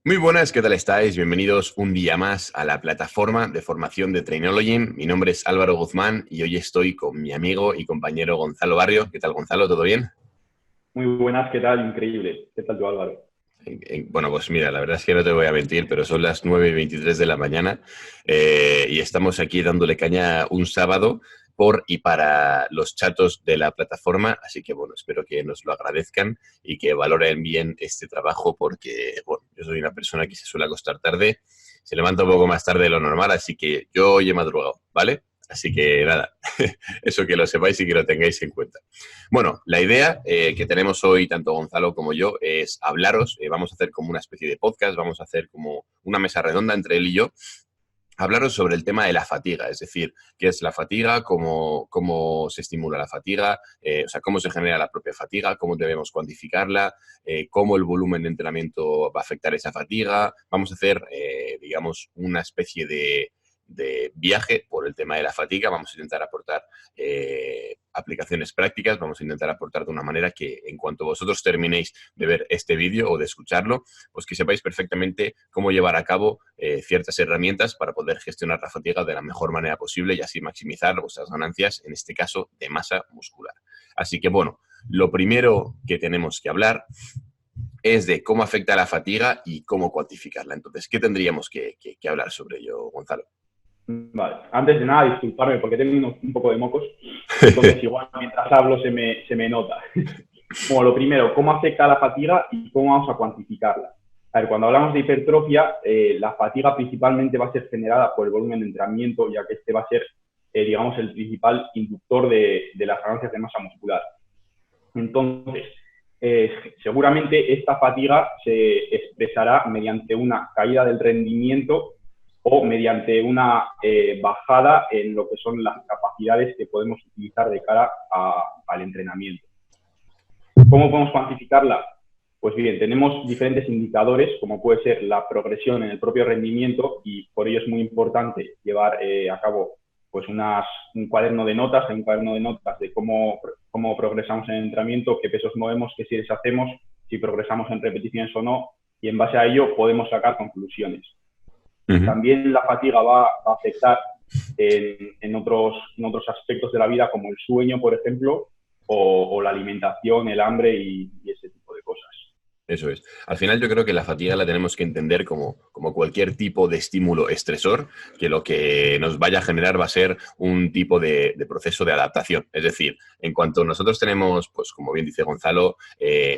Muy buenas, ¿qué tal estáis? Bienvenidos un día más a la plataforma de formación de Trainology. Mi nombre es Álvaro Guzmán y hoy estoy con mi amigo y compañero Gonzalo Barrio. ¿Qué tal, Gonzalo? ¿Todo bien? Muy buenas, ¿qué tal? Increíble. ¿Qué tal tú, Álvaro? Bueno, pues mira, la verdad es que no te voy a mentir, pero son las 9:23 de la mañana y estamos aquí dándole caña un sábado por y para los chatos de la plataforma. Así que, bueno, espero que nos lo agradezcan y que valoren bien este trabajo porque, bueno, yo soy una persona que se suele acostar tarde, se levanta un poco más tarde de lo normal, así que yo hoy he madrugado, ¿vale? Así que nada, eso que lo sepáis y que lo tengáis en cuenta. Bueno, la idea que tenemos hoy, tanto Gonzalo como yo, es hablaros. Vamos a hacer como una especie de podcast, vamos a hacer como una mesa redonda entre él y yo, hablaros sobre el tema de la fatiga, es decir, qué es la fatiga, cómo se estimula la fatiga, o sea, cómo se genera la propia fatiga, cómo debemos cuantificarla, cómo el volumen de entrenamiento va a afectar esa fatiga. Vamos a hacer, digamos, una especie de viaje por el tema de la fatiga. Vamos a intentar aportar aplicaciones prácticas, vamos a intentar aportar de una manera que en cuanto vosotros terminéis de ver este vídeo o de escucharlo, pues que sepáis perfectamente cómo llevar a cabo ciertas herramientas para poder gestionar la fatiga de la mejor manera posible y así maximizar vuestras ganancias, en este caso de masa muscular. Así que bueno, lo primero que tenemos que hablar es de cómo afecta la fatiga y cómo cuantificarla. Entonces, ¿qué tendríamos que hablar sobre ello, Gonzalo? Vale. Antes de nada, disculparme porque tengo un poco de mocos, entonces igual mientras hablo se me nota. Bueno, lo primero, ¿cómo afecta la fatiga y cómo vamos a cuantificarla? A ver, cuando hablamos de hipertrofia, la fatiga principalmente va a ser generada por el volumen de entrenamiento, ya que este va a ser, digamos, el principal inductor de las ganancias de masa muscular. Entonces, seguramente esta fatiga se expresará mediante una caída del rendimiento o mediante una bajada en lo que son las capacidades que podemos utilizar de cara al entrenamiento. ¿Cómo podemos cuantificarla? Pues bien, tenemos diferentes indicadores, como puede ser la progresión en el propio rendimiento, y por ello es muy importante llevar a cabo pues un cuaderno de notas, un cuaderno de notas de cómo progresamos en el entrenamiento, qué pesos movemos, qué series hacemos, si progresamos en repeticiones o no, y en base a ello podemos sacar conclusiones. Uh -huh. También la fatiga va a afectar en otros aspectos de la vida, como el sueño, por ejemplo, o la alimentación, el hambre y ese tipo de cosas. Eso es. Al final yo creo que la fatiga la tenemos que entender como cualquier tipo de estímulo estresor, que lo que nos vaya a generar va a ser un tipo de proceso de adaptación. Es decir, en cuanto nosotros tenemos, pues como bien dice Gonzalo,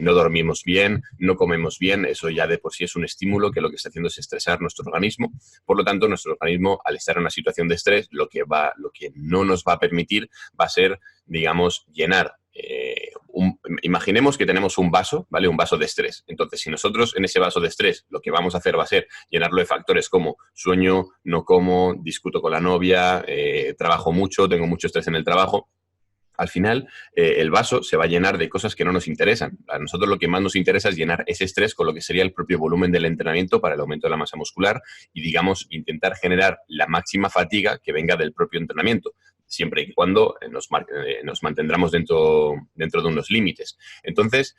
no dormimos bien, no comemos bien, eso ya de por sí es un estímulo que lo que está haciendo es estresar nuestro organismo. Por lo tanto, nuestro organismo, al estar en una situación de estrés, lo que no nos va a permitir va a ser, digamos, llenar imaginemos que tenemos un vaso, ¿vale? Un vaso de estrés. Entonces, si nosotros en ese vaso de estrés lo que vamos a hacer va a ser llenarlo de factores como sueño, no como, discuto con la novia, trabajo mucho, tengo mucho estrés en el trabajo, al final el vaso se va a llenar de cosas que no nos interesan. A nosotros lo que más nos interesa es llenar ese estrés con lo que sería el propio volumen del entrenamiento para el aumento de la masa muscular y, digamos, intentar generar la máxima fatiga que venga del propio entrenamiento, siempre y cuando nos mantendremos dentro de unos límites. Entonces,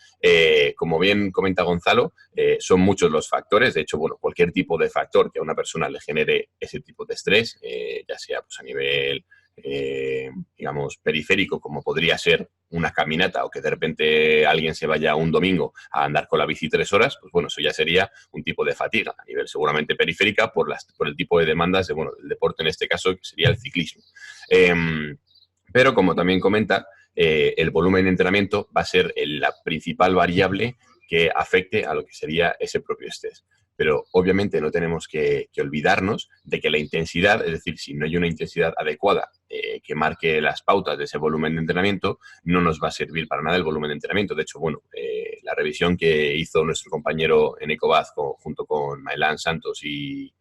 como bien comenta Gonzalo, son muchos los factores. De hecho, bueno, cualquier tipo de factor que a una persona le genere ese tipo de estrés, ya sea pues, a nivel digamos, periférico, como podría ser una caminata o que de repente alguien se vaya un domingo a andar con la bici 3 horas, pues bueno, eso ya sería un tipo de fatiga a nivel seguramente periférica por el tipo de demandas de, bueno, del deporte en este caso, que sería el ciclismo. Pero como también comenta, el volumen de entrenamiento va a ser la principal variable que afecte a lo que sería ese propio estrés. Pero obviamente no tenemos que olvidarnos de que la intensidad, es decir, si no hay una intensidad adecuada que marque las pautas de ese volumen de entrenamiento, no nos va a servir para nada el volumen de entrenamiento. De hecho, bueno, la revisión que hizo nuestro compañero en Ecobaz junto con Maelán Santos y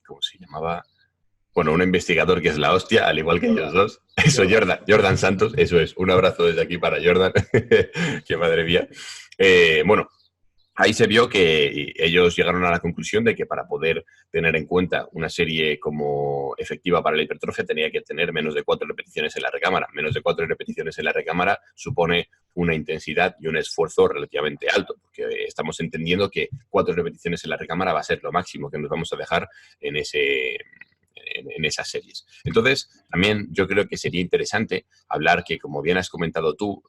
¿cómo se llamaba? Bueno, un investigador que es la hostia, al igual que ellos Jordan. dos. Eso, Jordan. Jordan Santos, eso es. Un abrazo desde aquí para Jordan. Qué madre mía. Bueno, ahí se vio que ellos llegaron a la conclusión de que para poder tener en cuenta una serie como efectiva para la hipertrofia tenía que tener menos de 4 repeticiones en la recámara. Menos de 4 repeticiones en la recámara supone una intensidad y un esfuerzo relativamente alto, porque estamos entendiendo que 4 repeticiones en la recámara va a ser lo máximo que nos vamos a dejar en esas series. Entonces, también yo creo que sería interesante hablar que, como bien has comentado tú,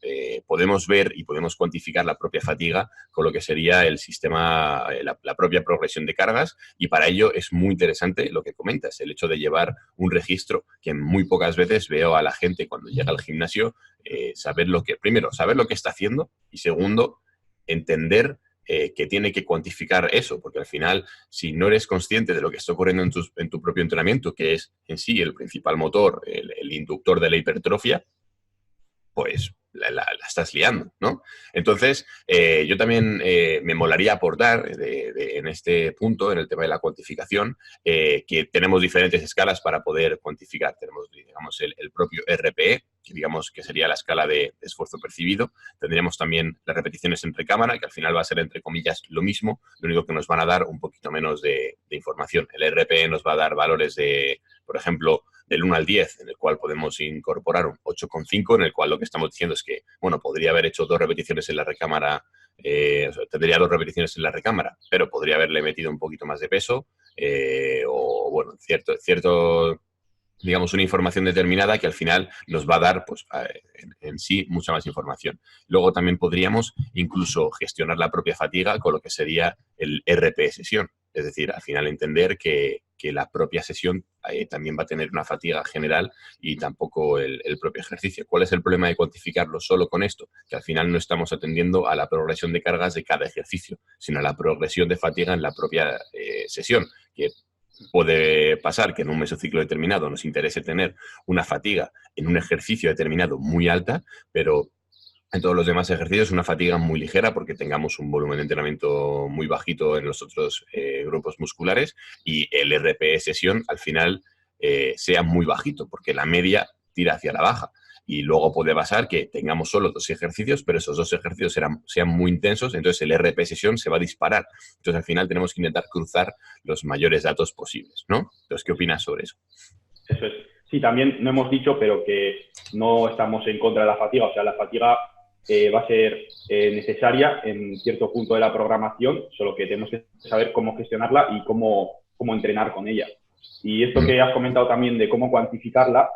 podemos ver y podemos cuantificar la propia fatiga con lo que sería el sistema, la propia progresión de cargas, y para ello es muy interesante lo que comentas, el hecho de llevar un registro que muy pocas veces veo a la gente cuando llega al gimnasio, primero, saber lo que está haciendo y segundo, entender que tiene que cuantificar eso, porque al final, si no eres consciente de lo que está ocurriendo en tu propio entrenamiento, que es en sí el principal motor, el inductor de la hipertrofia, pues la estás liando, ¿no? Entonces, yo también me molaría aportar en este punto, en el tema de la cuantificación, que tenemos diferentes escalas para poder cuantificar. Tenemos, digamos, el propio RPE, que digamos que sería la escala de esfuerzo percibido. Tendríamos también las repeticiones en recámara, que al final va a ser, entre comillas, lo mismo, lo único que nos van a dar un poquito menos de información. El RPE nos va a dar valores de, por ejemplo, del 1 al 10, en el cual podemos incorporar un 8,5, en el cual lo que estamos diciendo es que, bueno, podría haber hecho 2 repeticiones en la recámara, o sea, tendría 2 repeticiones en la recámara, pero podría haberle metido un poquito más de peso, o, bueno, cierto, digamos, una información determinada que al final nos va a dar, pues, en sí, mucha más información. Luego también podríamos incluso gestionar la propia fatiga con lo que sería el RP sesión. Es decir, al final entender que la propia sesión también va a tener una fatiga general y tampoco el propio ejercicio. ¿Cuál es el problema de cuantificarlo solo con esto? Que al final no estamos atendiendo a la progresión de cargas de cada ejercicio, sino a la progresión de fatiga en la propia sesión, que puede pasar que en un mesociclo determinado nos interese tener una fatiga en un ejercicio determinado muy alta, pero en todos los demás ejercicios una fatiga muy ligera porque tengamos un volumen de entrenamiento muy bajito en los otros grupos musculares y el RPE sesión al final sea muy bajito porque la media tira hacia la baja. Y luego puede pasar que tengamos solo 2 ejercicios, pero esos 2 ejercicios sean muy intensos, entonces el RP sesión se va a disparar. Entonces al final tenemos que intentar cruzar los mayores datos posibles, ¿no? Entonces, ¿qué opinas sobre eso? Eso es. Sí, también no hemos dicho, pero que no estamos en contra de la fatiga. O sea, la fatiga va a ser necesaria en cierto punto de la programación, solo que tenemos que saber cómo gestionarla y cómo entrenar con ella. Y esto que has comentado también de cómo cuantificarla,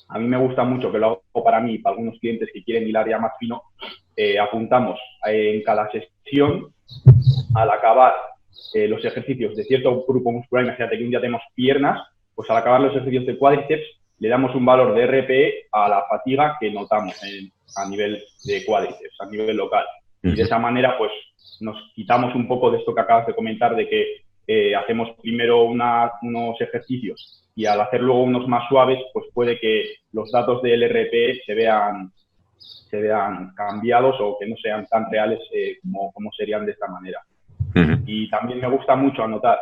a mí me gusta mucho, que lo hago para mí y para algunos clientes que quieren hilar ya más fino, apuntamos en cada sesión, al acabar los ejercicios de cierto grupo muscular, imagínate que un día tenemos piernas, pues al acabar los ejercicios de cuádriceps le damos un valor de RPE a la fatiga que notamos a nivel de cuádriceps, a nivel local. Y de esa manera, pues, nos quitamos un poco de esto que acabas de comentar, de que hacemos primero unos ejercicios y al hacer luego unos más suaves, pues puede que los datos del RPE se vean cambiados o que no sean tan reales como serían de esta manera. Y también me gusta mucho anotar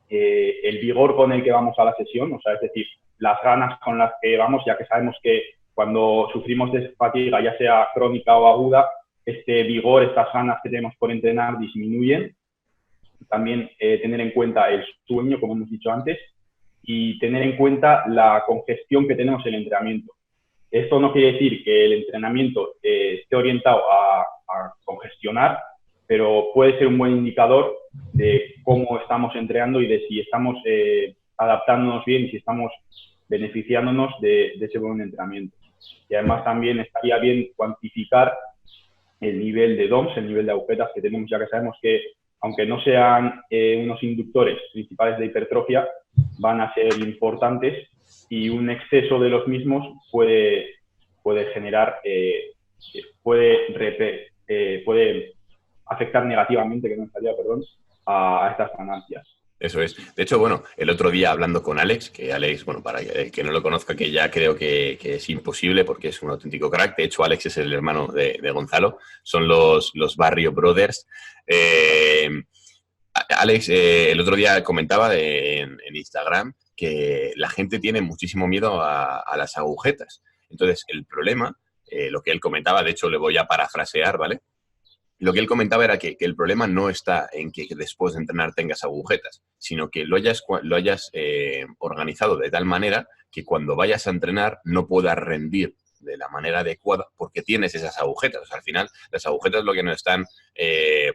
el vigor con el que vamos a la sesión, o sea, es decir, las ganas con las que vamos, ya que sabemos que cuando sufrimos de fatiga, ya sea crónica o aguda, este vigor, estas ganas que tenemos por entrenar disminuyen. También tener en cuenta el sueño, como hemos dicho antes, y tener en cuenta la congestión que tenemos en el entrenamiento. Esto no quiere decir que el entrenamiento esté orientado a congestionar, pero puede ser un buen indicador de cómo estamos entrenando y de si estamos adaptándonos bien y si estamos beneficiándonos de ese buen entrenamiento. Y además también estaría bien cuantificar el nivel de DOMS, el nivel de agujetas que tenemos, ya que sabemos que aunque no sean unos inductores principales de hipertrofia, van a ser importantes y un exceso de los mismos puede generar, puede afectar negativamente, que no estaría, perdón, a estas ganancias. Eso es. De hecho, bueno, el otro día hablando con Alex, que Alex, bueno, para el que no lo conozca, que ya creo que es imposible porque es un auténtico crack. De hecho, Alex es el hermano de Gonzalo. Son los Barrio Brothers. Alex, el otro día comentaba en Instagram que la gente tiene muchísimo miedo a las agujetas. Entonces, el problema, lo que él comentaba, de hecho, le voy a parafrasear, ¿vale? lo que él comentaba era que el problema no está en que después de entrenar tengas agujetas, sino que lo hayas organizado de tal manera que cuando vayas a entrenar no puedas rendir de la manera adecuada porque tienes esas agujetas. O sea, al final, las agujetas lo que nos están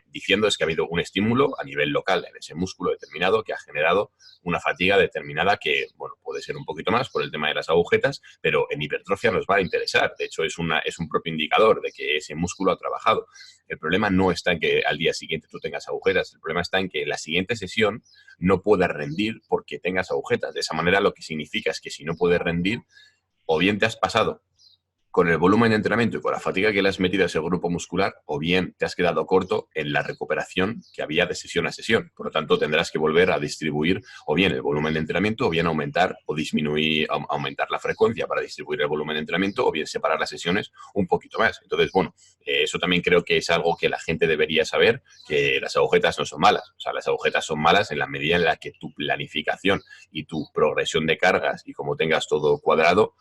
diciendo es que ha habido un estímulo a nivel local en ese músculo determinado que ha generado una fatiga determinada que, bueno, puede ser un poquito más por el tema de las agujetas, pero en hipertrofia nos va a interesar. De hecho, es un propio indicador de que ese músculo ha trabajado. El problema no está en que al día siguiente tú tengas agujetas, el problema está en que la siguiente sesión no puedas rendir porque tengas agujetas. De esa manera lo que significa es que si no puedes rendir, o bien te has pasado con el volumen de entrenamiento y con la fatiga que le has metido a ese grupo muscular, o bien te has quedado corto en la recuperación que había de sesión a sesión. Por lo tanto, tendrás que volver a distribuir o bien el volumen de entrenamiento, o bien aumentar o disminuir, aumentar la frecuencia para distribuir el volumen de entrenamiento, o bien separar las sesiones un poquito más. Entonces, bueno, eso también creo que es algo que la gente debería saber, que las agujetas no son malas. O sea, las agujetas son malas en la medida en la que tu planificación y tu progresión de cargas y como tengas todo cuadrado,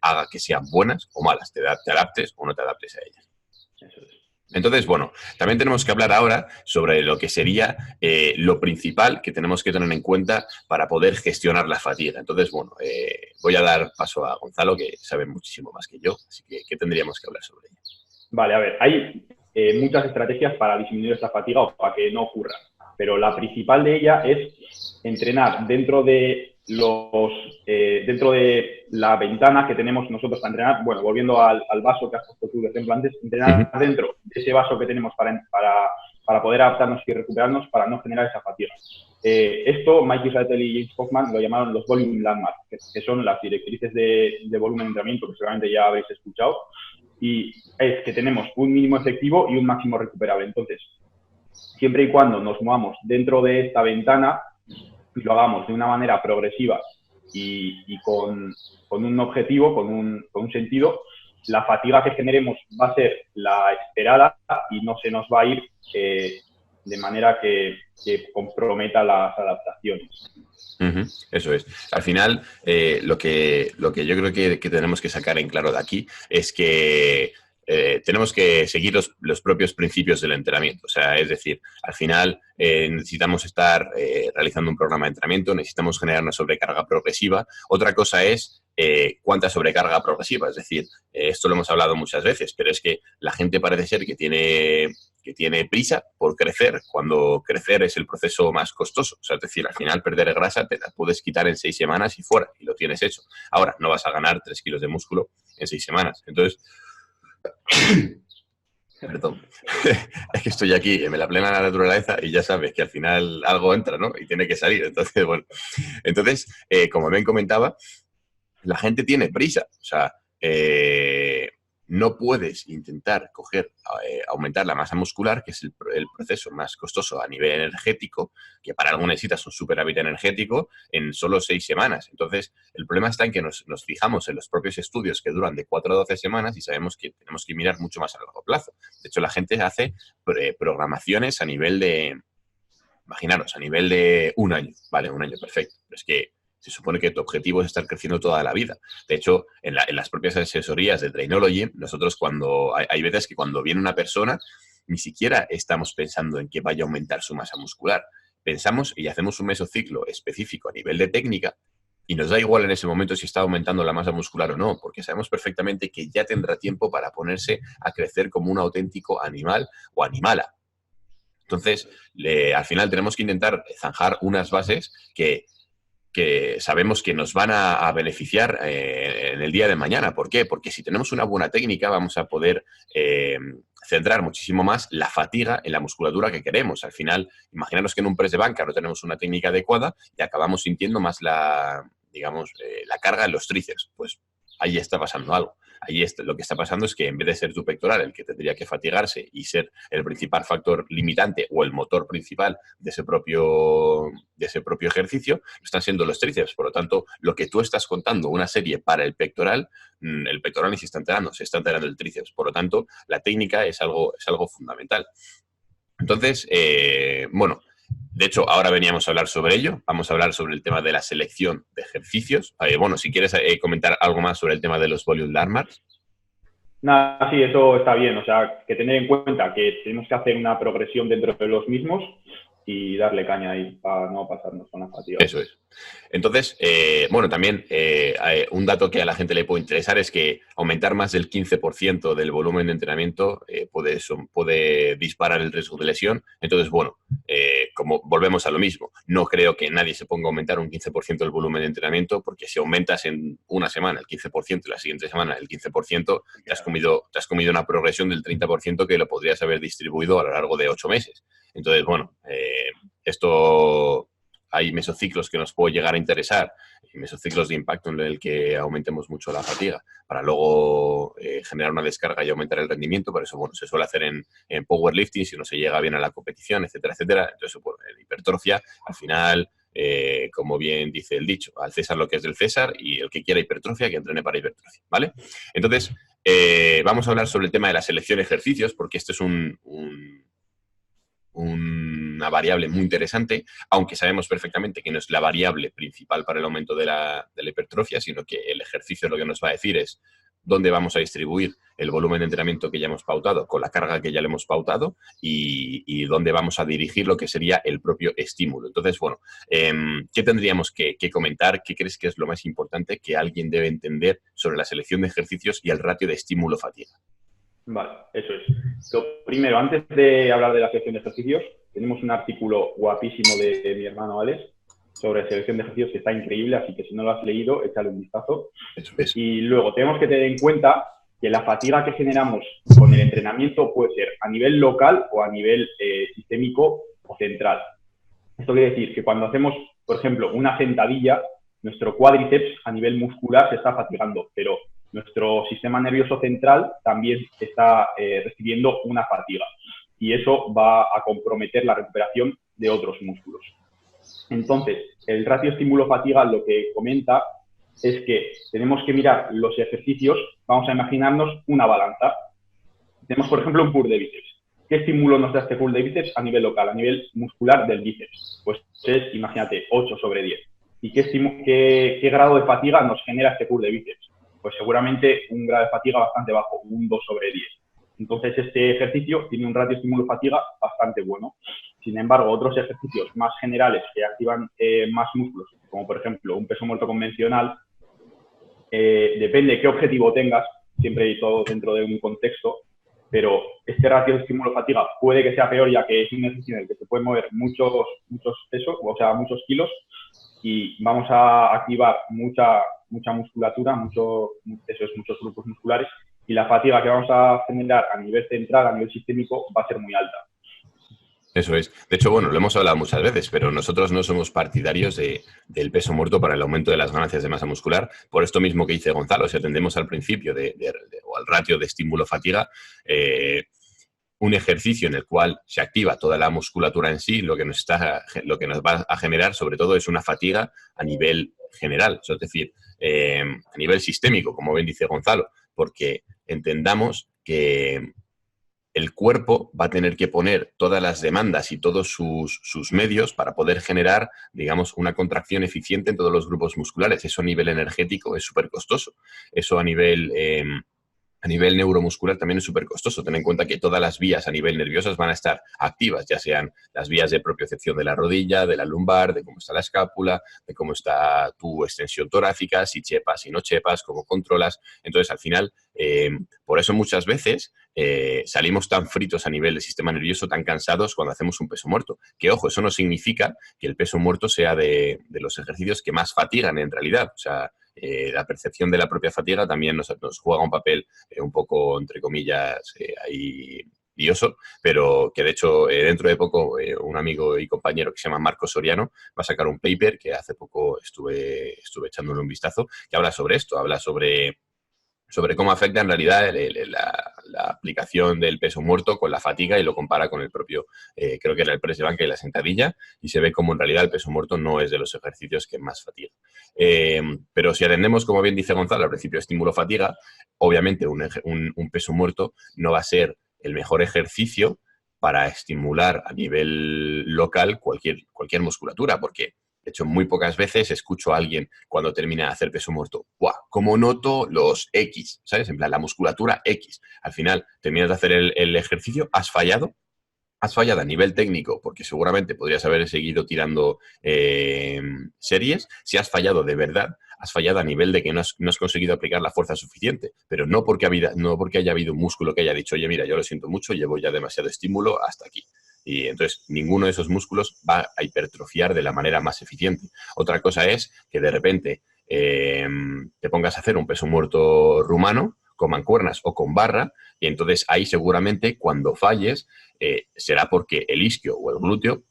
haga que sean buenas o malas, te adaptes o no te adaptes a ellas. Eso es. Entonces, bueno, también tenemos que hablar ahora sobre lo que sería lo principal que tenemos que tener en cuenta para poder gestionar la fatiga. Entonces, bueno, voy a dar paso a Gonzalo, que sabe muchísimo más que yo, así que ¿qué tendríamos que hablar sobre ello? Vale, a ver, hay muchas estrategias para disminuir esta fatiga o para que no ocurra, pero la principal de ellas es entrenar dentro de la ventana que tenemos nosotros para entrenar. Bueno, volviendo al vaso que has puesto tú de ejemplo antes, entrenar dentro de ese vaso que tenemos para poder adaptarnos y recuperarnos para no generar esa fatiga. Esto Mike Israetel y James Hoffman lo llamaron los volume landmarks, que son las directrices de volumen de entrenamiento que seguramente ya habréis escuchado, y es que tenemos un mínimo efectivo y un máximo recuperable. Entonces, siempre y cuando nos movamos dentro de esta ventana y lo hagamos de una manera progresiva y con un objetivo, con un sentido, la fatiga que generemos va a ser la esperada y no se nos va a ir de manera que comprometa las adaptaciones. Eso es. Al final, lo que yo creo que tenemos que sacar en claro de aquí es que tenemos que seguir los propios principios del entrenamiento. O sea, es decir, al final necesitamos estar realizando un programa de entrenamiento, necesitamos generar una sobrecarga progresiva. Otra cosa es cuánta sobrecarga progresiva. Es decir, esto lo hemos hablado muchas veces, pero es que la gente parece ser que tiene prisa por crecer, cuando crecer es el proceso más costoso. O sea, es decir, al final perder grasa te la puedes quitar en 6 semanas y fuera, y lo tienes hecho. Ahora, no vas a ganar 3 kilos de músculo en 6 semanas. Entonces, perdón, es que estoy aquí en la plena naturaleza y ya sabes que al final algo entra, ¿no? Y tiene que salir. Entonces, bueno, como bien comentaba, la gente tiene prisa. O sea, no puedes intentar aumentar la masa muscular, que es el proceso más costoso a nivel energético, que para algo necesitas un superávit energético, en solo 6 semanas. Entonces, el problema está en que nos fijamos en los propios estudios que duran de 4 a 12 semanas y sabemos que tenemos que mirar mucho más a largo plazo. De hecho, la gente hace programaciones a nivel de, imaginaros, a nivel de un año. Vale, un año, perfecto. Pero es que se supone que tu objetivo es estar creciendo toda la vida. De hecho, en las propias asesorías de Trainology, nosotros hay veces que cuando viene una persona, ni siquiera estamos pensando en que vaya a aumentar su masa muscular. Pensamos y hacemos un mesociclo específico a nivel de técnica y nos da igual en ese momento si está aumentando la masa muscular o no, porque sabemos perfectamente que ya tendrá tiempo para ponerse a crecer como un auténtico animal o animala. Entonces, al final tenemos que intentar zanjar unas bases que sabemos que nos van a beneficiar en el día de mañana. ¿Por qué? Porque si tenemos una buena técnica vamos a poder centrar muchísimo más la fatiga en la musculatura que queremos. Al final, imaginaros que en un press de banca no tenemos una técnica adecuada y acabamos sintiendo más la carga en los tríceps. Pues ahí está pasando algo. Lo que está pasando es que en vez de ser tu pectoral el que tendría que fatigarse y ser el principal factor limitante o el motor principal de ese propio ejercicio, están siendo los tríceps. Por lo tanto, lo que tú estás contando, una serie para el pectoral ni se está entrenando el tríceps. Por lo tanto, la técnica es algo fundamental. Entonces, de hecho, ahora veníamos a hablar sobre ello. Vamos a hablar sobre el tema de la selección de ejercicios. Si quieres comentar algo más sobre el tema de los volume landmarks. Nada, sí, eso está bien. O sea, que tener en cuenta que tenemos que hacer una progresión dentro de los mismos y darle caña ahí para no pasarnos con la fatiga. Eso es. Entonces, bueno, también un dato que a la gente le puede interesar es que aumentar más del 15% del volumen de entrenamiento puede disparar el riesgo de lesión. Entonces, bueno, como volvemos a lo mismo, no creo que nadie se ponga a aumentar un 15% el volumen de entrenamiento, porque si aumentas en una semana el 15% y la siguiente semana el 15%, te has comido una progresión del 30% que lo podrías haber distribuido a lo largo de 8 meses. Entonces, bueno, esto hay mesociclos que nos puede llegar a interesar, mesociclos de impacto en el que aumentemos mucho la fatiga para luego generar una descarga y aumentar el rendimiento. Por eso, bueno, se suele hacer en powerlifting si no se llega bien a la competición, etcétera, etcétera. Entonces, bueno, en hipertrofia, al final, como bien dice el dicho, al César lo que es del César y el que quiera hipertrofia, que entrene para hipertrofia, ¿vale? Entonces, vamos a hablar sobre el tema de la selección de ejercicios, porque este es una variable muy interesante, aunque sabemos perfectamente que no es la variable principal para el aumento de la hipertrofia, sino que el ejercicio lo que nos va a decir es dónde vamos a distribuir el volumen de entrenamiento que ya hemos pautado con la carga que ya le hemos pautado y dónde vamos a dirigir lo que sería el propio estímulo. Entonces, bueno, ¿qué tendríamos que comentar? ¿Qué crees que es lo más importante que alguien debe entender sobre la selección de ejercicios y el ratio de estímulo-fatiga? Vale, eso es. Lo primero, antes de hablar de la selección de ejercicios, tenemos un artículo guapísimo de mi hermano Alex sobre selección de ejercicios que está increíble, así que si no lo has leído, échale un vistazo. Eso es. Y luego tenemos que tener en cuenta que la fatiga que generamos con el entrenamiento puede ser a nivel local o a nivel sistémico o central. Esto quiere decir que cuando hacemos, por ejemplo, una sentadilla, nuestro cuádriceps a nivel muscular se está fatigando, pero nuestro sistema nervioso central también está recibiendo una fatiga y eso va a comprometer la recuperación de otros músculos. Entonces, el ratio estímulo-fatiga lo que comenta es que tenemos que mirar los ejercicios, vamos a imaginarnos una balanza. Tenemos, por ejemplo, un curl de bíceps. ¿Qué estímulo nos da este curl de bíceps a nivel local, a nivel muscular del bíceps? Pues es, imagínate, 8/10. ¿Y qué grado de fatiga nos genera este curl de bíceps? Pues seguramente un grado de fatiga bastante bajo, un 2/10. Entonces, este ejercicio tiene un ratio estímulo-fatiga bastante bueno. Sin embargo, otros ejercicios más generales que activan más músculos, como por ejemplo un peso muerto convencional, depende de qué objetivo tengas, siempre hay todo dentro de un contexto, pero este ratio de estímulo-fatiga puede que sea peor, ya que es un ejercicio en el que se pueden mover muchos pesos, o sea, muchos kilos, y vamos a activar mucha musculatura, muchos grupos musculares, y la fatiga que vamos a generar a nivel central, a nivel sistémico, va a ser muy alta. Eso es. De hecho, bueno, lo hemos hablado muchas veces, pero nosotros no somos partidarios del peso muerto para el aumento de las ganancias de masa muscular. Por esto mismo que dice Gonzalo, si atendemos al principio o al ratio de estímulo-fatiga, un ejercicio en el cual se activa toda la musculatura en sí, lo que nos va a generar sobre todo es una fatiga a nivel general, es decir, a nivel sistémico, como bien dice Gonzalo, porque entendamos que el cuerpo va a tener que poner todas las demandas y todos sus medios para poder generar, digamos, una contracción eficiente en todos los grupos musculares. Eso a nivel energético es súper costoso. Eso a nivel neuromuscular también es súper costoso. Ten en cuenta que todas las vías a nivel nerviosas van a estar activas, ya sean las vías de propiocepción de la rodilla, de la lumbar, de cómo está la escápula, de cómo está tu extensión torácica, si chepas, si no chepas, cómo controlas. Entonces, al final, por eso muchas veces salimos tan fritos a nivel del sistema nervioso, tan cansados cuando hacemos un peso muerto. Que, ojo, eso no significa que el peso muerto sea de los ejercicios que más fatigan en realidad. O sea, la percepción de la propia fatiga también nos juega un papel un poco, entre comillas, ahí lioso, pero que de hecho dentro de poco un amigo y compañero que se llama Marco Soriano va a sacar un paper que hace poco estuve echándole un vistazo, que habla sobre esto, habla sobre cómo afecta en realidad la aplicación del peso muerto con la fatiga y lo compara con el propio, creo que era el press de banca y la sentadilla, y se ve como en realidad el peso muerto no es de los ejercicios que más fatiga. Pero si atendemos, como bien dice Gonzalo, al principio estímulo-fatiga, obviamente un peso muerto no va a ser el mejor ejercicio para estimular a nivel local cualquier musculatura, porque De hecho, muy pocas veces escucho a alguien cuando termina de hacer peso muerto, ¡buah! ¿Cómo noto los X? ¿Sabes? En plan, la musculatura X. Al final, terminas de hacer el ejercicio, has fallado a nivel técnico, porque seguramente podrías haber seguido tirando series. Si has fallado de verdad, has fallado a nivel de que no has conseguido aplicar la fuerza suficiente, pero no porque haya habido un músculo que haya dicho, oye, mira, yo lo siento mucho, llevo ya demasiado estímulo hasta aquí. Y entonces ninguno de esos músculos va a hipertrofiar de la manera más eficiente. Otra cosa es que de repente te pongas a hacer un peso muerto rumano con mancuernas o con barra, y entonces ahí seguramente cuando falles será porque el isquio o el glúteo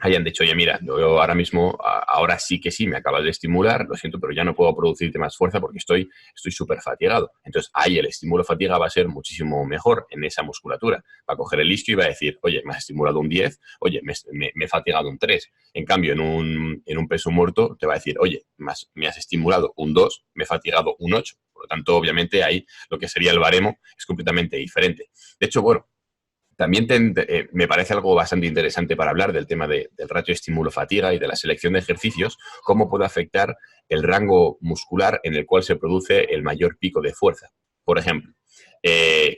hayan dicho, oye, mira, yo ahora mismo, ahora sí que sí, me acabas de estimular, lo siento, pero ya no puedo producirte más fuerza porque estoy súper fatigado. Entonces, ahí el estímulo fatiga va a ser muchísimo mejor en esa musculatura. Va a coger el isquio y va a decir, oye, me has estimulado un 10, oye, me he fatigado un 3. En cambio, en un peso muerto te va a decir, oye, me has estimulado un 2, me he fatigado un 8. Por lo tanto, obviamente, ahí lo que sería el baremo es completamente diferente. De hecho, bueno, también me parece algo bastante interesante para hablar del tema del ratio estímulo-fatiga y de la selección de ejercicios, cómo puede afectar el rango muscular en el cual se produce el mayor pico de fuerza. Por ejemplo,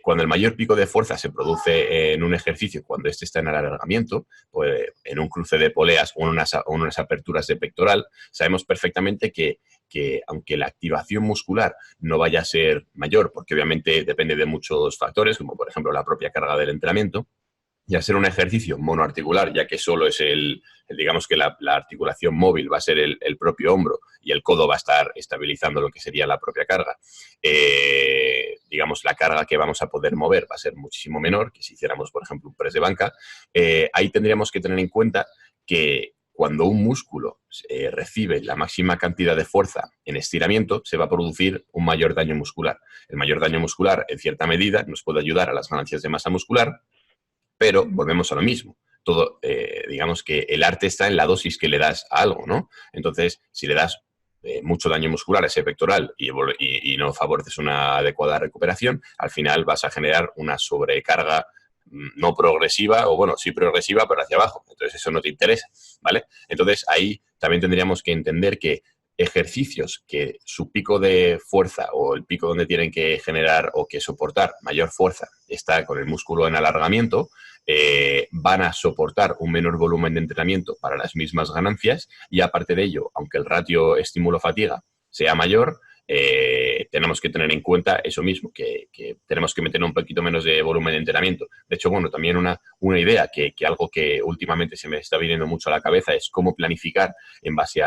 cuando el mayor pico de fuerza se produce en un ejercicio, cuando este está en alargamiento, pues en un cruce de poleas o en unas aperturas de pectoral, sabemos perfectamente que aunque la activación muscular no vaya a ser mayor, porque obviamente depende de muchos factores, como por ejemplo la propia carga del entrenamiento, y al ser un ejercicio monoarticular, ya que solo es digamos que la articulación móvil va a ser el propio hombro y el codo va a estar estabilizando lo que sería la propia carga, digamos, la carga que vamos a poder mover va a ser muchísimo menor que si hiciéramos, por ejemplo, un press de banca. Ahí tendríamos que tener en cuenta que cuando un músculo recibe la máxima cantidad de fuerza en estiramiento, se va a producir un mayor daño muscular. El mayor daño muscular, en cierta medida, nos puede ayudar a las ganancias de masa muscular, pero volvemos a lo mismo. Todo, digamos que el arte está en la dosis que le das a algo, ¿no? Entonces, si le das mucho daño muscular a ese pectoral y no favoreces una adecuada recuperación, al final vas a generar una sobrecarga no progresiva, o bueno, sí progresiva, pero hacia abajo. Entonces, eso no te interesa, ¿vale? Entonces, ahí también tendríamos que entender que ejercicios que su pico de fuerza o el pico donde tienen que generar o que soportar mayor fuerza está con el músculo en alargamiento, van a soportar un menor volumen de entrenamiento para las mismas ganancias y aparte de ello, aunque el ratio estímulo-fatiga sea mayor, tenemos que tener en cuenta eso mismo, que tenemos que meter un poquito menos de volumen de entrenamiento. De hecho, bueno, también una idea que algo que últimamente se me está viniendo mucho a la cabeza es cómo planificar en base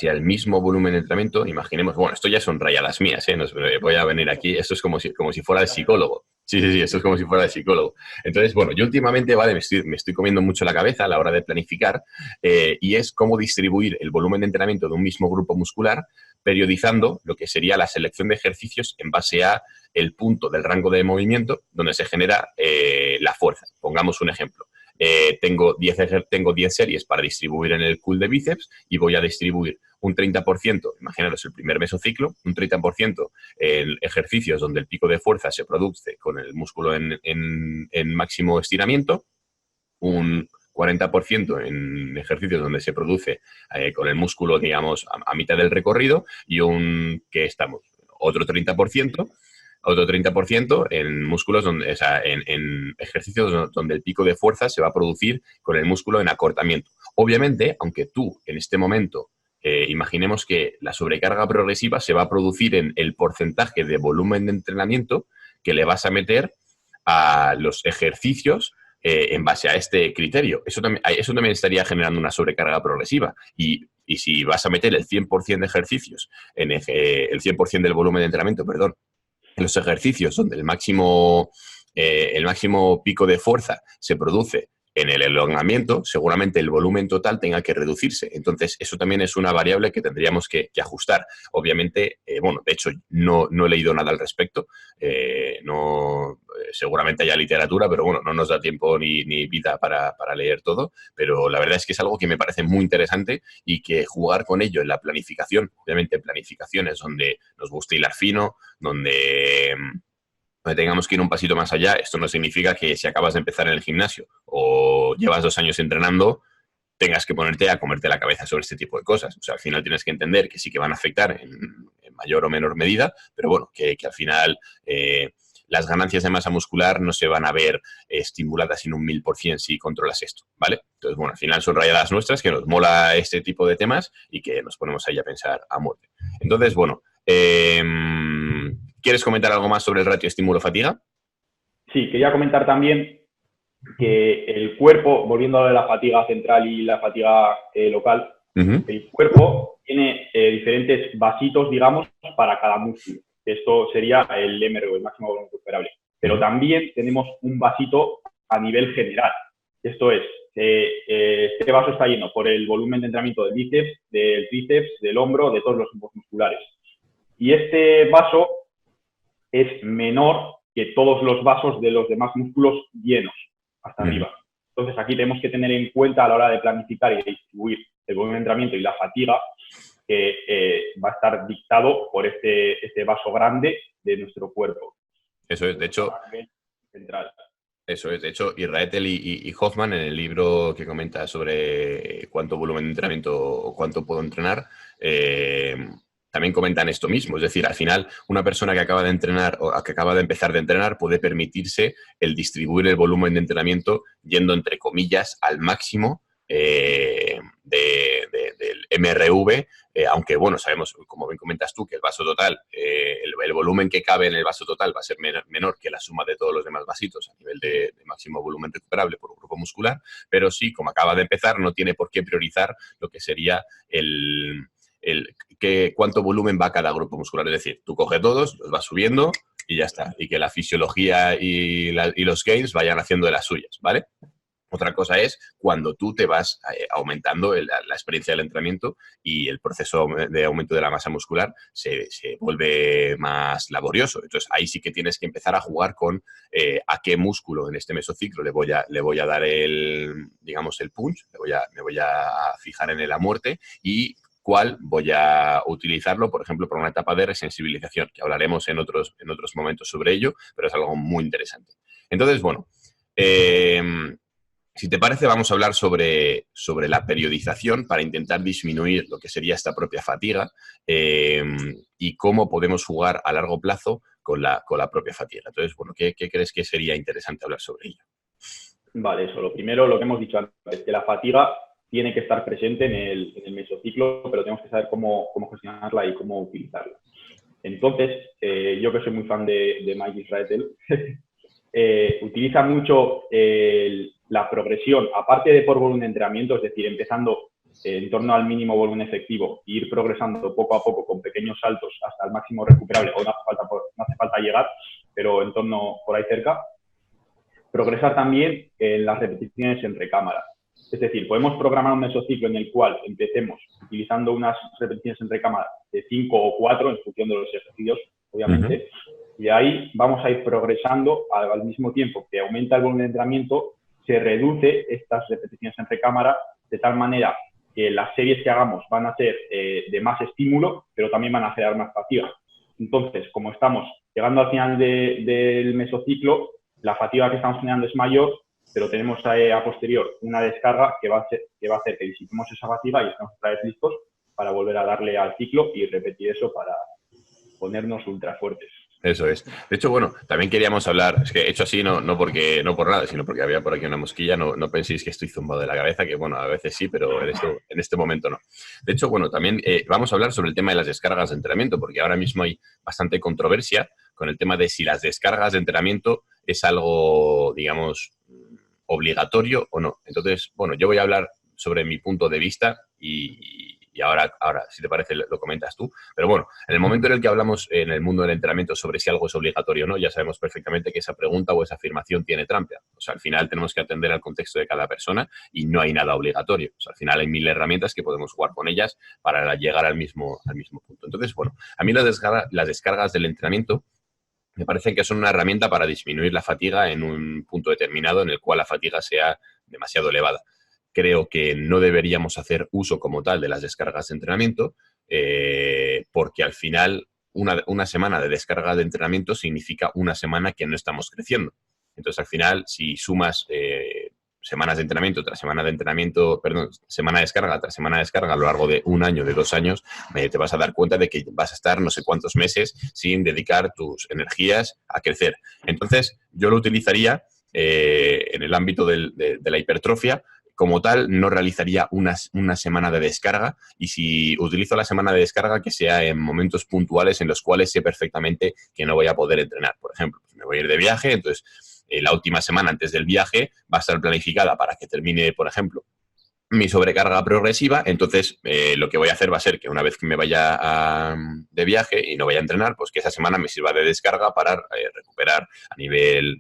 al mismo volumen de entrenamiento. Imaginemos, bueno, esto ya son rayadas mías, ¿eh? No, voy a venir aquí, esto es como si fuera el psicólogo. Sí, esto es como si fuera el psicólogo. Entonces, bueno, yo últimamente, vale, me estoy comiendo mucho la cabeza a la hora de planificar y es cómo distribuir el volumen de entrenamiento de un mismo grupo muscular periodizando lo que sería la selección de ejercicios en base a el punto del rango de movimiento donde se genera la fuerza. Pongamos un ejemplo. Tengo 10 series para distribuir en el curl de bíceps y voy a distribuir un 30%, imaginaros el primer mesociclo, un 30% en ejercicios donde el pico de fuerza se produce con el músculo en máximo estiramiento, un 40% en ejercicios donde se produce con el músculo, digamos, a mitad del recorrido y otro 30% en músculos donde, o sea, en ejercicios donde el pico de fuerza se va a producir con el músculo en acortamiento. Obviamente, aunque tú en este momento imaginemos que la sobrecarga progresiva se va a producir en el porcentaje de volumen de entrenamiento que le vas a meter a los ejercicios en base a este criterio. Eso también estaría generando una sobrecarga progresiva. Y si vas a meter el 100% de ejercicios, el 100% del volumen de entrenamiento, perdón, en los ejercicios donde el máximo pico de fuerza se produce en el elongamiento, seguramente el volumen total tenga que reducirse. Entonces, eso también es una variable que tendríamos que ajustar. Obviamente, bueno, de hecho, no he leído nada al respecto. Seguramente haya literatura, pero bueno, no nos da tiempo ni vida para leer todo. Pero la verdad es que es algo que me parece muy interesante y que jugar con ello en la planificación, obviamente planificaciones donde nos gusta hilar fino, donde tengamos que ir un pasito más allá. Esto no significa que si acabas de empezar en el gimnasio o llevas 2 años entrenando, tengas que ponerte a comerte la cabeza sobre este tipo de cosas. O sea, al final tienes que entender que sí que van a afectar en mayor o menor medida, pero bueno, que al final las ganancias de masa muscular no se van a ver estimuladas en un 1000% si controlas esto, ¿vale? Entonces, bueno, al final son rayadas nuestras, que nos mola este tipo de temas y que nos ponemos ahí a pensar a muerte. Entonces, bueno, ¿quieres comentar algo más sobre el ratio estímulo-fatiga? Sí, quería comentar también que el cuerpo, volviendo a la fatiga central y la fatiga local, el cuerpo tiene diferentes vasitos, digamos, para cada músculo. Esto sería el MRO, el máximo volumen recuperable. Pero también tenemos un vasito a nivel general. Esto es, este vaso está lleno por el volumen de entrenamiento del bíceps, del tríceps, del hombro, de todos los grupos musculares. Y este vaso es menor que todos los vasos de los demás músculos llenos hasta arriba. Entonces, aquí tenemos que tener en cuenta a la hora de planificar y distribuir el volumen de entrenamiento y la fatiga, que va a estar dictado por este vaso grande de nuestro cuerpo. Eso es, de hecho, central. Eso es, de hecho, Israetel y Hoffman, en el libro que comenta sobre cuánto volumen de entrenamiento o cuánto puedo entrenar, también comentan esto mismo. Es decir, al final, una persona que acaba de entrenar o que acaba de empezar de entrenar puede permitirse el distribuir el volumen de entrenamiento yendo, entre comillas, al máximo del MRV, aunque, bueno, sabemos, como bien comentas tú, que el vaso total, el volumen que cabe en el vaso total va a ser menor que la suma de todos los demás vasitos a nivel de máximo volumen recuperable por grupo muscular, pero sí, como acaba de empezar, no tiene por qué priorizar lo que sería cuánto volumen va cada grupo muscular. Es decir, tú coges todos, los vas subiendo y ya está. Y que la fisiología y los gains vayan haciendo de las suyas, ¿vale? Otra cosa es cuando tú te vas aumentando la experiencia del entrenamiento y el proceso de aumento de la masa muscular se vuelve más laborioso. Entonces, ahí sí que tienes que empezar a jugar con a qué músculo en este mesociclo le voy a dar el punch, me voy a fijar en la muerte y cuál voy a utilizarlo, por ejemplo, para una etapa de resensibilización, que hablaremos en otros momentos sobre ello, pero es algo muy interesante. Entonces, bueno, si te parece, vamos a hablar sobre la periodización para intentar disminuir lo que sería esta propia fatiga y cómo podemos jugar a largo plazo con la propia fatiga. Entonces, bueno, ¿qué crees que sería interesante hablar sobre ello? Vale, eso. Lo primero, lo que hemos dicho antes, que la fatiga tiene que estar presente en el mesociclo, pero tenemos que saber cómo gestionarla y cómo utilizarla. Entonces, yo que soy muy fan de Mike Israetel, utiliza mucho la progresión, aparte de por volumen de entrenamiento, es decir, empezando en torno al mínimo volumen efectivo e ir progresando poco a poco con pequeños saltos hasta el máximo recuperable, o no hace falta llegar, pero en torno por ahí cerca. Progresar también en las repeticiones en recámara. Es decir, podemos programar un mesociclo en el cual empecemos utilizando unas repeticiones en recámara de 5 o 4 en función de los ejercicios, obviamente, y ahí vamos a ir progresando al mismo tiempo que aumenta el volumen de entrenamiento, se reduce estas repeticiones en recámara de tal manera que las series que hagamos van a ser de más estímulo, pero también van a generar más fatiga. Entonces, como estamos llegando al final del mesociclo, la fatiga que estamos generando es mayor, pero tenemos a posterior una descarga que va a hacer que disipemos esa fatiga y estamos otra vez listos para volver a darle al ciclo y repetir eso para ponernos ultra fuertes. Eso es. De hecho, bueno, también queríamos hablar, es que he hecho así no por nada, sino porque había por aquí una mosquilla, no penséis que estoy zumbado de la cabeza, que bueno, a veces sí, pero en este momento no. De hecho, bueno, también vamos a hablar sobre el tema de las descargas de entrenamiento, porque ahora mismo hay bastante controversia con el tema de si las descargas de entrenamiento es algo, digamos, obligatorio o no. Entonces, bueno, yo voy a hablar sobre mi punto de vista y ahora, si te parece, lo comentas tú. Pero bueno, en el momento en el que hablamos en el mundo del entrenamiento sobre si algo es obligatorio o no, ya sabemos perfectamente que esa pregunta o esa afirmación tiene trampa. O sea, al final tenemos que atender al contexto de cada persona y no hay nada obligatorio. O sea, al final hay 1000 herramientas que podemos jugar con ellas para llegar al mismo punto. Entonces, bueno, a mí las descargas del entrenamiento me parece que son una herramienta para disminuir la fatiga en un punto determinado en el cual la fatiga sea demasiado elevada. Creo que no deberíamos hacer uso como tal de las descargas de entrenamiento porque al final una semana de descarga de entrenamiento significa una semana que no estamos creciendo. Entonces, al final, si sumas semanas de entrenamiento tras semana de entrenamiento, perdón, semana de descarga tras semana de descarga a lo largo de un año, de 2 años, te vas a dar cuenta de que vas a estar no sé cuántos meses sin dedicar tus energías a crecer. Entonces, yo lo utilizaría en el ámbito de la hipertrofia. Como tal, no realizaría una semana de descarga, y si utilizo la semana de descarga, que sea en momentos puntuales en los cuales sé perfectamente que no voy a poder entrenar. Por ejemplo, me voy a ir de viaje, entonces la última semana antes del viaje va a estar planificada para que termine, por ejemplo, mi sobrecarga progresiva. Entonces lo que voy a hacer va a ser que una vez que me vaya de viaje y no vaya a entrenar, pues que esa semana me sirva de descarga para recuperar a nivel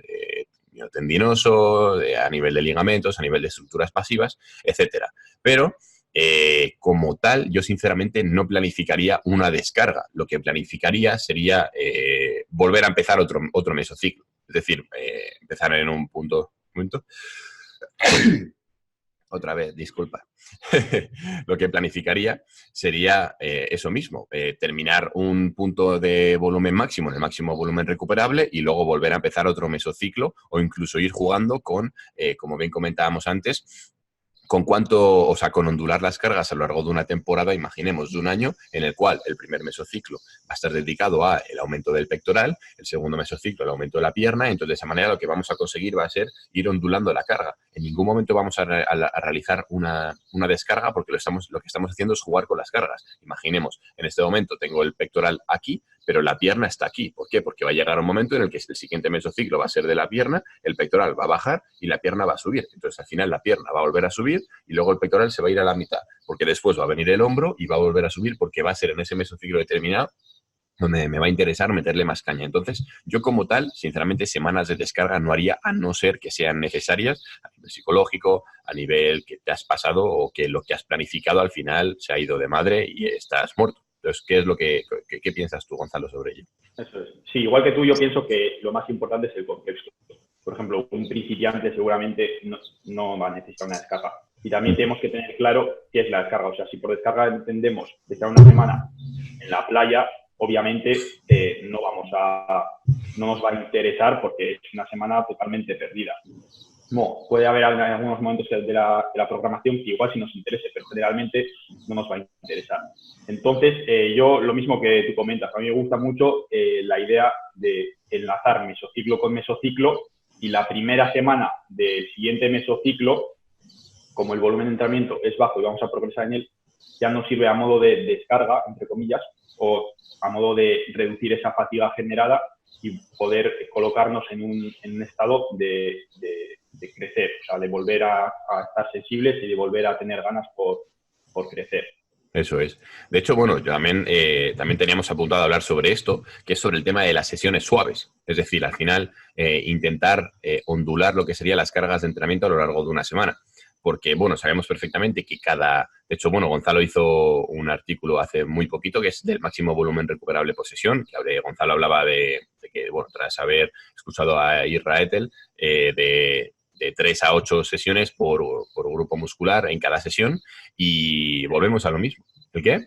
tendinoso, a nivel de ligamentos, a nivel de estructuras pasivas, etcétera. Pero como tal, yo sinceramente no planificaría una descarga. Lo que planificaría sería volver a empezar otro mesociclo. Es decir, empezar en un punto... ¿Un momento? Otra vez, disculpa. Lo que planificaría sería eso mismo, terminar un punto de volumen máximo, en el máximo volumen recuperable, y luego volver a empezar otro mesociclo, o incluso ir jugando con, como bien comentábamos antes, con cuánto, o sea, con ondular las cargas a lo largo de una temporada, imaginemos, de un año, en el cual el primer mesociclo va a estar dedicado a el aumento del pectoral, el segundo mesociclo el aumento de la pierna. Entonces, de esa manera lo que vamos a conseguir va a ser ir ondulando la carga. En ningún momento vamos a realizar una descarga, porque lo que estamos haciendo es jugar con las cargas. Imaginemos, en este momento tengo el pectoral aquí, pero la pierna está aquí. ¿Por qué? Porque va a llegar un momento en el que el siguiente mesociclo va a ser de la pierna, el pectoral va a bajar y la pierna va a subir. Entonces, al final, la pierna va a volver a subir y luego el pectoral se va a ir a la mitad, porque después va a venir el hombro y va a volver a subir, porque va a ser en ese mesociclo determinado donde me va a interesar meterle más caña. Entonces, yo como tal, sinceramente, semanas de descarga no haría, a no ser que sean necesarias a nivel psicológico, a nivel que te has pasado o que lo que has planificado al final se ha ido de madre y estás muerto. Entonces, ¿qué piensas tú, Gonzalo, sobre ello? Eso es. Sí, igual que tú, yo pienso que lo más importante es el contexto. Por ejemplo, un principiante seguramente no va a necesitar una descarga. Y también tenemos que tener claro qué es la descarga. O sea, si por descarga entendemos de estar una semana en la playa, obviamente no nos va a interesar, porque es una semana totalmente perdida. No, puede haber algunos momentos de la programación que igual sí nos interese, pero generalmente no nos va a interesar. Entonces, yo lo mismo que tú comentas, a mí me gusta mucho la idea de enlazar mesociclo con mesociclo, y la primera semana del siguiente mesociclo, como el volumen de entrenamiento es bajo y vamos a progresar en él, ya nos sirve a modo de descarga, entre comillas, o a modo de reducir esa fatiga generada y poder colocarnos en un estado de crecer, o sea, de volver a estar sensibles y de volver a tener ganas por crecer. Eso es. De hecho, bueno, yo también teníamos apuntado a hablar sobre esto, que es sobre el tema de las sesiones suaves. Es decir, al final, intentar ondular lo que serían las cargas de entrenamiento a lo largo de una semana. Porque, bueno, sabemos perfectamente que de hecho, bueno, Gonzalo hizo un artículo hace muy poquito que es del máximo volumen recuperable por sesión, que Gonzalo hablaba de que, bueno, tras haber escuchado a Isra Etel, de 3 a 8 sesiones por grupo muscular en cada sesión, y volvemos a lo mismo. ¿El qué?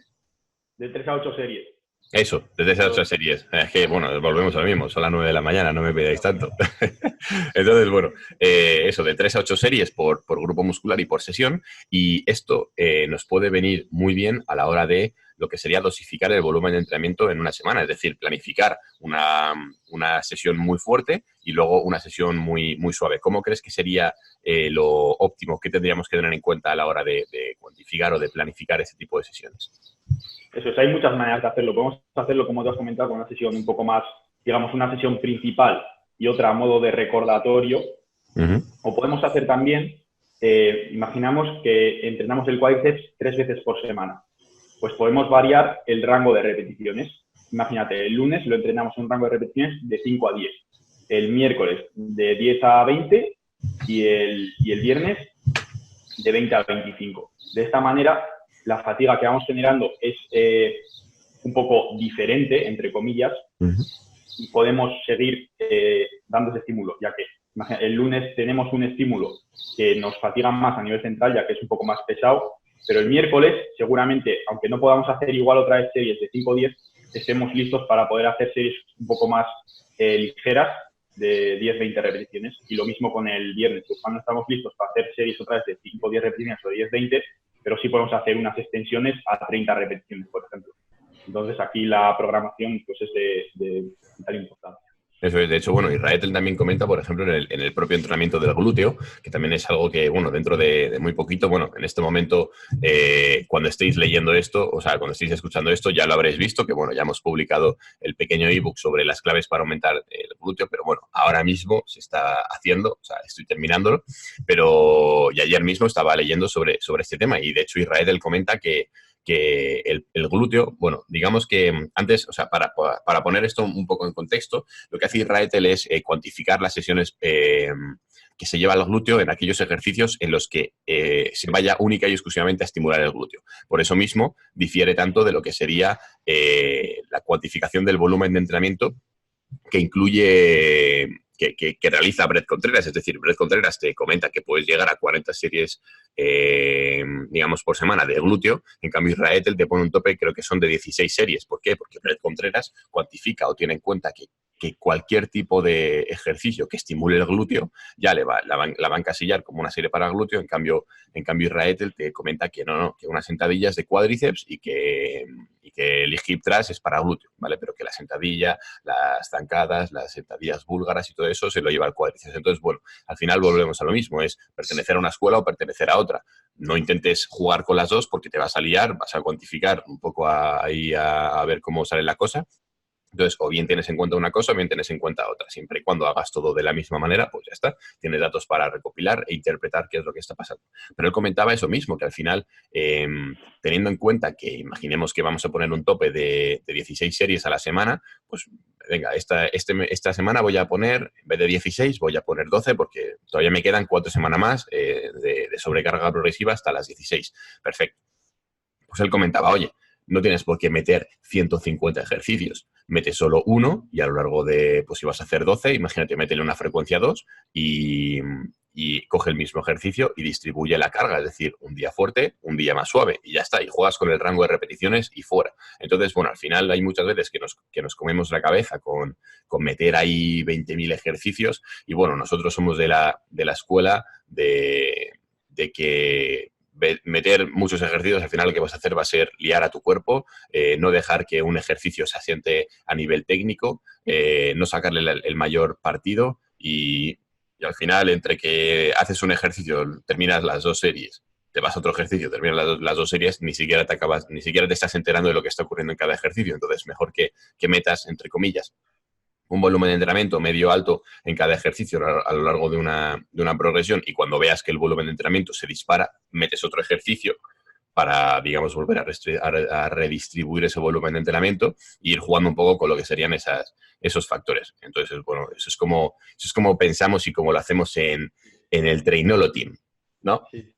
De 3 a 8 series. Eso, desde esas 8 series. Es que, bueno, volvemos a lo mismo, son las 9 de la mañana, no me pidáis tanto. Entonces, bueno, eso, de 3 a 8 series por grupo muscular y por sesión, y esto nos puede venir muy bien a la hora de lo que sería dosificar el volumen de entrenamiento en una semana, es decir, planificar una sesión muy fuerte y luego una sesión muy, muy suave. ¿Cómo crees que sería lo óptimo? ¿Qué tendríamos que tener en cuenta a la hora de cuantificar o de planificar ese tipo de sesiones? Eso es, hay muchas maneras de hacerlo. Podemos hacerlo, como tú has comentado, con una sesión un poco más, digamos, una sesión principal y otra a modo de recordatorio. O podemos hacer también, imaginamos que entrenamos el cuádriceps 3 veces por semana. Pues podemos variar el rango de repeticiones. Imagínate, el lunes lo entrenamos en un rango de repeticiones de 5 a 10. El miércoles de 10 a 20 y el viernes de 20 a 25. De esta manera, la fatiga que vamos generando es un poco diferente, entre comillas, y podemos seguir dando ese estímulo, ya que el lunes tenemos un estímulo que nos fatiga más a nivel central, ya que es un poco más pesado, pero el miércoles seguramente, aunque no podamos hacer igual otra vez series de 5 o 10, estemos listos para poder hacer series un poco más ligeras de 10-20 repeticiones. Y lo mismo con el viernes, pues cuando estamos listos para hacer series otra vez de 5-10 repeticiones o 10-20, pero sí podemos hacer unas extensiones a 30 repeticiones, por ejemplo. Entonces aquí la programación pues es de vital importancia. Eso es, de hecho, bueno, Israel también comenta, por ejemplo, en el propio entrenamiento del glúteo, que también es algo que, bueno, dentro de muy poquito, bueno, en este momento, cuando estéis leyendo esto, o sea, cuando estéis escuchando esto, ya lo habréis visto, que, bueno, ya hemos publicado el pequeño ebook sobre las claves para aumentar el glúteo, pero bueno, ahora mismo se está haciendo, o sea, estoy terminándolo, pero y ayer mismo estaba leyendo sobre este tema y, de hecho, Israel comenta que el glúteo, bueno, digamos que antes, o sea, para poner esto un poco en contexto, lo que hace Israel es cuantificar las sesiones que se lleva al glúteo en aquellos ejercicios en los que se vaya única y exclusivamente a estimular el glúteo. Por eso mismo difiere tanto de lo que sería la cuantificación del volumen de entrenamiento que incluye, que realiza Brett Contreras. Es decir, Brett Contreras te comenta que puedes llegar a 40 series, digamos, por semana de glúteo. En cambio, Israel te pone un tope, creo que son de 16 series. ¿Por qué? Porque Brett Contreras cuantifica o tiene en cuenta que cualquier tipo de ejercicio que estimule el glúteo ya la va a encasillar como una serie para glúteo. En cambio Israel te comenta que no, que una sentadilla es de cuádriceps y que el hip thrust es para glúteo, ¿vale? Pero que la sentadilla, las zancadas, las sentadillas búlgaras y todo eso se lo lleva al cuádriceps. Entonces, bueno, al final volvemos a lo mismo, es pertenecer a una escuela o pertenecer a otra. No intentes jugar con las dos porque te vas a liar, vas a cuantificar un poco ahí a ver cómo sale la cosa. Entonces, o bien tienes en cuenta una cosa o bien tienes en cuenta otra. Siempre y cuando hagas todo de la misma manera, pues ya está. Tienes datos para recopilar e interpretar qué es lo que está pasando. Pero él comentaba eso mismo, que al final, teniendo en cuenta que imaginemos que vamos a poner un tope de 16 series a la semana, pues venga, esta semana voy a poner, en vez de 16, voy a poner 12 porque todavía me quedan 4 semanas más de sobrecarga progresiva hasta las 16. Perfecto. Pues él comentaba, oye, no tienes por qué meter 150 ejercicios. Mete solo uno y a lo largo de, pues si vas a hacer 12, imagínate, métele una frecuencia 2 y coge el mismo ejercicio y distribuye la carga. Es decir, un día fuerte, un día más suave y ya está. Y juegas con el rango de repeticiones y fuera. Entonces, bueno, al final hay muchas veces que nos comemos la cabeza con meter ahí 20.000 ejercicios y bueno, nosotros somos de la escuela de que meter muchos ejercicios, al final lo que vas a hacer va a ser liar a tu cuerpo, no dejar que un ejercicio se asiente a nivel técnico, no sacarle el mayor partido y al final entre que haces un ejercicio, terminas las 2 series, te vas a otro ejercicio, terminas las 2 series, ni siquiera te estás enterando de lo que está ocurriendo en cada ejercicio. Entonces, mejor que metas, entre comillas, un volumen de entrenamiento medio alto en cada ejercicio a lo largo de una progresión y cuando veas que el volumen de entrenamiento se dispara, metes otro ejercicio para, digamos, volver a redistribuir ese volumen de entrenamiento e ir jugando un poco con lo que serían esos factores. Entonces, bueno, eso es como pensamos y como lo hacemos en el Trainolo Team, ¿no? Sí.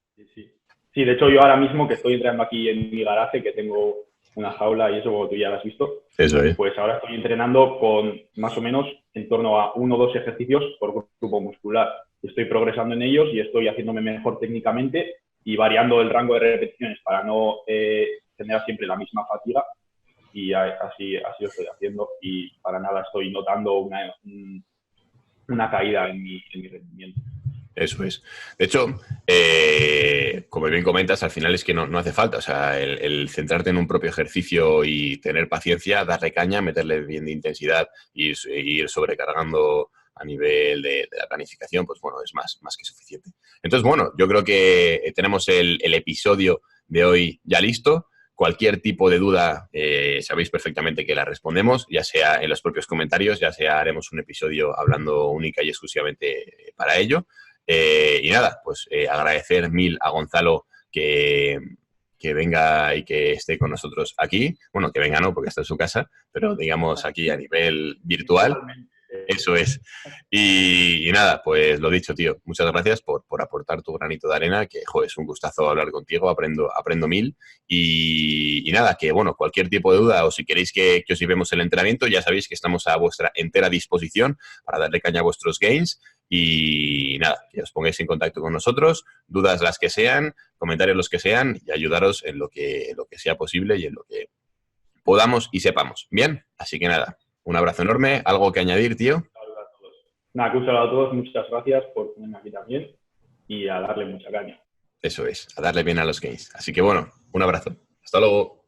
Sí, de hecho yo ahora mismo que estoy entrenando aquí en mi garaje, que tengo una jaula y eso como tú ya lo has visto, Eso es. pues ahora estoy entrenando con más o menos en torno a 1 o 2 ejercicios por grupo muscular. Estoy progresando en ellos y estoy haciéndome mejor técnicamente y variando el rango de repeticiones para no generar siempre la misma fatiga y así lo estoy haciendo y para nada estoy notando una caída en mi rendimiento. Eso es. De hecho, como bien comentas, al final es que no hace falta. O sea, el centrarte en un propio ejercicio y tener paciencia, darle caña, meterle bien de intensidad y ir sobrecargando a nivel de la planificación, pues bueno, es más que suficiente. Entonces, bueno, yo creo que tenemos el episodio de hoy ya listo. Cualquier tipo de duda, sabéis perfectamente que la respondemos, ya sea en los propios comentarios, ya sea haremos un episodio hablando única y exclusivamente para ello. Y nada, pues agradecer mil a Gonzalo que venga y que esté con nosotros aquí. Bueno, que venga no, porque está en su casa, pero digamos aquí a nivel virtual. Eso es. Y nada, pues lo dicho, tío. Muchas gracias por aportar tu granito de arena, que, joder, es un gustazo hablar contigo, aprendo mil. Y nada, que bueno, cualquier tipo de duda o si queréis que os llevemos el entrenamiento, ya sabéis que estamos a vuestra entera disposición para darle caña a vuestros gains. Y nada, que os pongáis en contacto con nosotros, dudas las que sean, comentarios los que sean y ayudaros en lo que sea posible y en lo que podamos y sepamos. Bien, así que nada, un abrazo enorme. ¿Algo que añadir, tío? Nada, que un saludo a todos, muchas gracias por tenerme aquí también y a darle mucha caña. Eso es, a darle bien a los games. Así que bueno, un abrazo. Hasta luego.